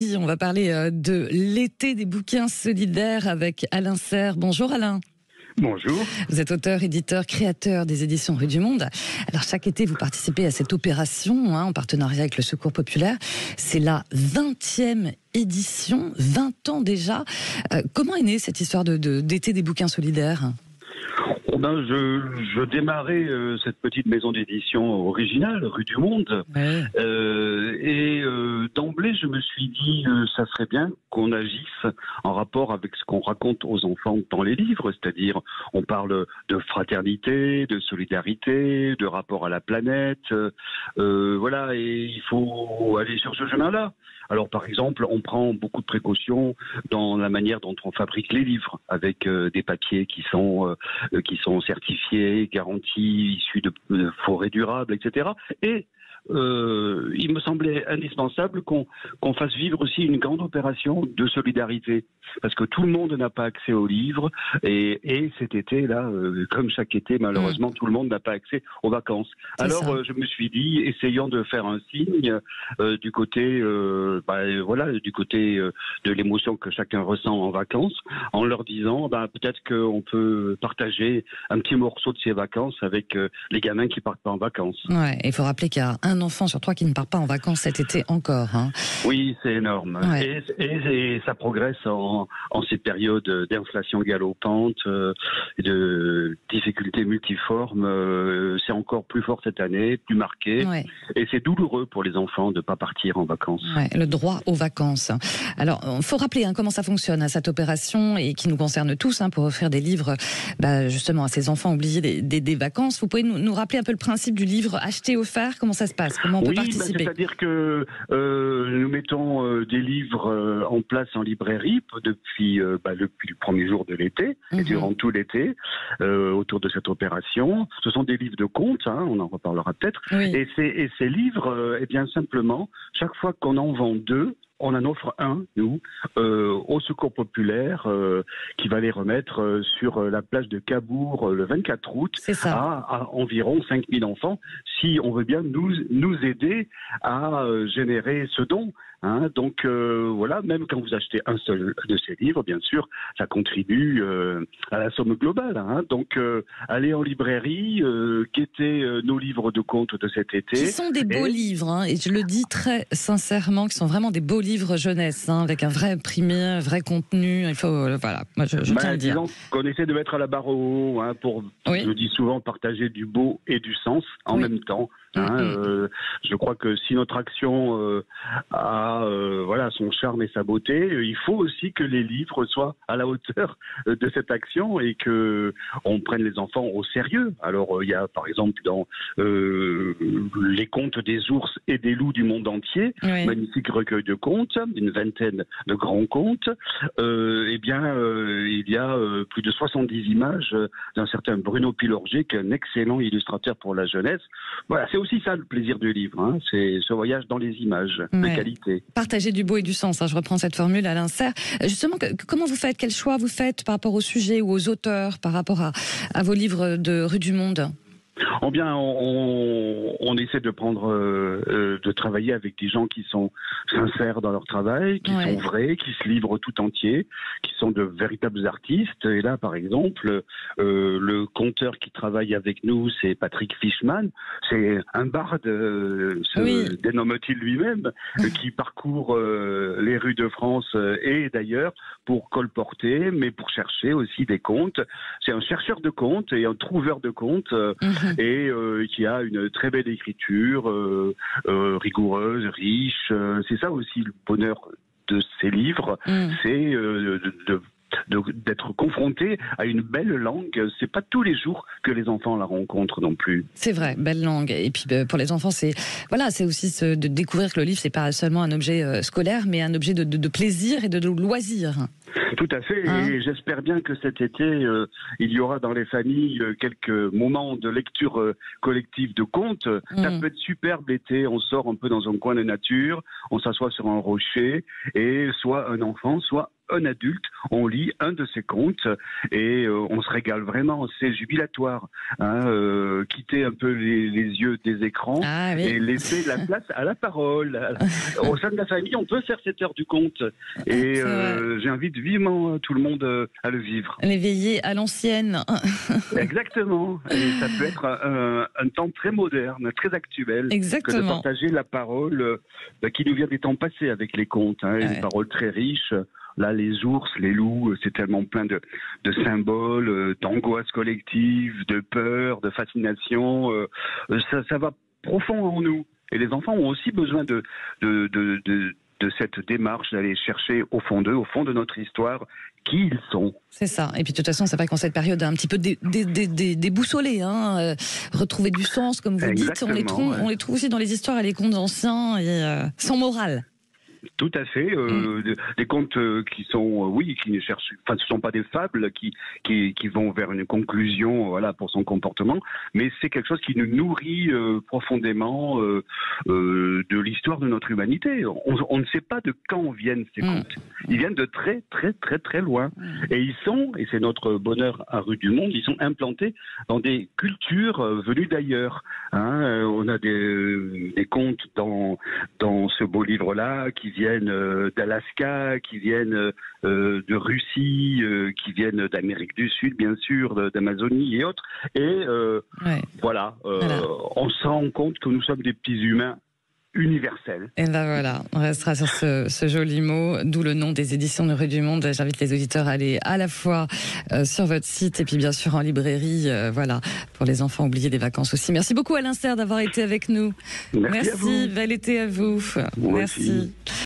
On va parler de l'été des bouquins solidaires avec Alain Serre. Bonjour Alain. Bonjour. Vous êtes auteur, éditeur, créateur des éditions Rue du Monde. Alors chaque été, vous participez à cette opération en partenariat avec le Secours Populaire. C'est la 20e édition, 20 ans déjà. Comment est née cette histoire d'été des bouquins solidaires ? Je démarrais cette petite maison d'édition originale, Rue du Monde, ouais. D'emblée je me suis dit ça serait bien qu'on agisse en rapport avec ce qu'on raconte aux enfants dans les livres, c'est-à-dire on parle de fraternité, de solidarité, de rapport à la planète, voilà, et il faut aller sur ce chemin-là. Alors par exemple, on prend beaucoup de précautions dans la manière dont on fabrique les livres, avec des papiers qui sont certifiés, garantis, issus de forêts durables, etc. Et il me semblait indispensable qu'on fasse vivre aussi une grande opération de solidarité, parce que tout le monde n'a pas accès aux livres, et cet été-là, comme chaque été, malheureusement, tout le monde n'a pas accès aux vacances. Alors je me suis dit, essayons de faire un signe du côté, du côté de l'émotion que chacun ressent en vacances, en leur disant, peut-être qu'on peut partager un petit morceau de ces vacances avec les gamins qui partent pas en vacances. Ouais, il faut rappeler qu'il y a un enfant sur 3 qui ne part pas en vacances cet été encore. Oui, c'est énorme. Ouais. Et ça progresse en ces périodes d'inflation galopante, de difficultés multiformes. C'est encore plus fort cette année, plus marqué. Ouais. Et c'est douloureux pour les enfants de ne pas partir en vacances. Ouais, le droit aux vacances. Alors, il faut rappeler comment ça fonctionne, cette opération, et qui nous concerne tous, pour offrir des livres justement à ces enfants oubliés des vacances. Vous pouvez nous rappeler un peu le principe du livre acheté-offert? Comment ça se passe? Comment on peut participer? C'est-à-dire que nous mettons des livres en place en librairie depuis le premier jour de l'été, et durant tout l'été, autour de cette opération. Ce sont des livres de contes, on en reparlera peut-être. Oui. Et ces livres, simplement, chaque fois qu'on en vend 2, on en offre un, nous, au Secours Populaire, qui va les remettre sur la plage de Cabourg le 24 août à environ 5000 enfants, si on veut bien nous aider à générer ce don. Donc voilà, même quand vous achetez un seul de ces livres, bien sûr, ça contribue à la somme globale. Donc allez en librairie, guettez nos livres de contes de cet été. Qui sont des beaux livres, et je le dis très sincèrement, qui sont vraiment des beaux livres jeunesse, avec un vrai imprimé, un vrai contenu. Il faut, voilà, moi je tiens à le dire. Disons qu'on essaie de mettre à la barre au haut, pour, je dis souvent, partager du beau et du sens en même temps. Je crois que si notre action a son charme et sa beauté, il faut aussi que les livres soient à la hauteur de cette action et que on prenne les enfants au sérieux. Alors il y a par exemple dans les contes des ours et des loups du monde entier, magnifique recueil de contes, une vingtaine de grands contes. Il y a plus de 70 images d'un certain Bruno Pilorget, qui est un excellent illustrateur pour la jeunesse. Voilà, c'est aussi ça le plaisir du livre, c'est ce voyage dans les images de qualité. Partager du beau et du sens, je reprends cette formule, Alain Serre. Justement, comment vous faites, quel choix vous faites par rapport au sujet ou aux auteurs, par rapport à vos livres de Rue du Monde? On essaie de de travailler avec des gens qui sont sincères dans leur travail, qui sont vrais, qui se livrent tout entier, qui sont de véritables artistes. Et là, par exemple, le conteur qui travaille avec nous, c'est Patrick Fishman. C'est un barde, dénomme-t-il lui-même, qui parcourt les rues de France et d'ailleurs pour colporter, mais pour chercher aussi des contes. C'est un chercheur de contes et un trouveur de contes. Et qui a une très belle écriture, rigoureuse, riche. C'est ça aussi le bonheur de ces livres, c'est d'être confronté à une belle langue. C'est pas tous les jours que les enfants la rencontrent non plus. C'est vrai, belle langue. Et puis pour les enfants, c'est aussi de découvrir que le livre, c'est pas seulement un objet scolaire, mais un objet de plaisir et de loisir. Tout à fait, et j'espère bien que cet été, il y aura dans les familles quelques moments de lecture collective de contes. Ça peut être superbe l'été, on sort un peu dans un coin de nature, on s'assoit sur un rocher, et soit un enfant, soit un adulte, on lit un de ces contes et on se régale vraiment. C'est jubilatoire. Quitter un peu les yeux des écrans et laisser la place à la parole. Au sein de la famille, on peut faire cette heure du conte. Et j'invite vivement tout le monde à le vivre. L'éveiller à l'ancienne. Exactement. Et ça peut être un temps très moderne, très actuel. Exactement. Que de partager la parole qui nous vient des temps passés avec les contes. Une parole très riche. Là, les ours, les loups, c'est tellement plein de symboles, d'angoisse collective, de peur, de fascination. Ça va profond en nous. Et les enfants ont aussi besoin de cette démarche d'aller chercher au fond d'eux, au fond de notre histoire, qui ils sont. C'est ça. Et puis de toute façon, c'est vrai qu'en cette période un petit peu déboussolée, retrouver du sens, comme vous dites, on les trouve aussi dans les histoires et les contes anciens et sans morale. Tout à fait. Des contes qui sont, qui ne cherchent, ce ne sont pas des fables qui vont vers une conclusion, pour son comportement, mais c'est quelque chose qui nous nourrit profondément de l'histoire de notre humanité. On ne sait pas de quand viennent ces contes. Ils viennent de très, très, très, très loin. Et ils sont, et c'est notre bonheur à Rue du Monde, ils sont implantés dans des cultures venues d'ailleurs. On a des contes dans ce beau livre-là qui viennent d'Alaska, qui viennent de Russie, qui viennent d'Amérique du Sud, bien sûr, d'Amazonie et autres. Et on se rend compte que nous sommes des petits humains universel. Et ben voilà, on restera sur ce joli mot, d'où le nom des éditions de Rue du Monde. J'invite les auditeurs à aller à la fois sur votre site et puis bien sûr en librairie, pour les enfants oubliés des vacances aussi. Merci beaucoup Alain Serre d'avoir été avec nous. Merci à vous. Bel été à vous. Moi Merci. Aussi.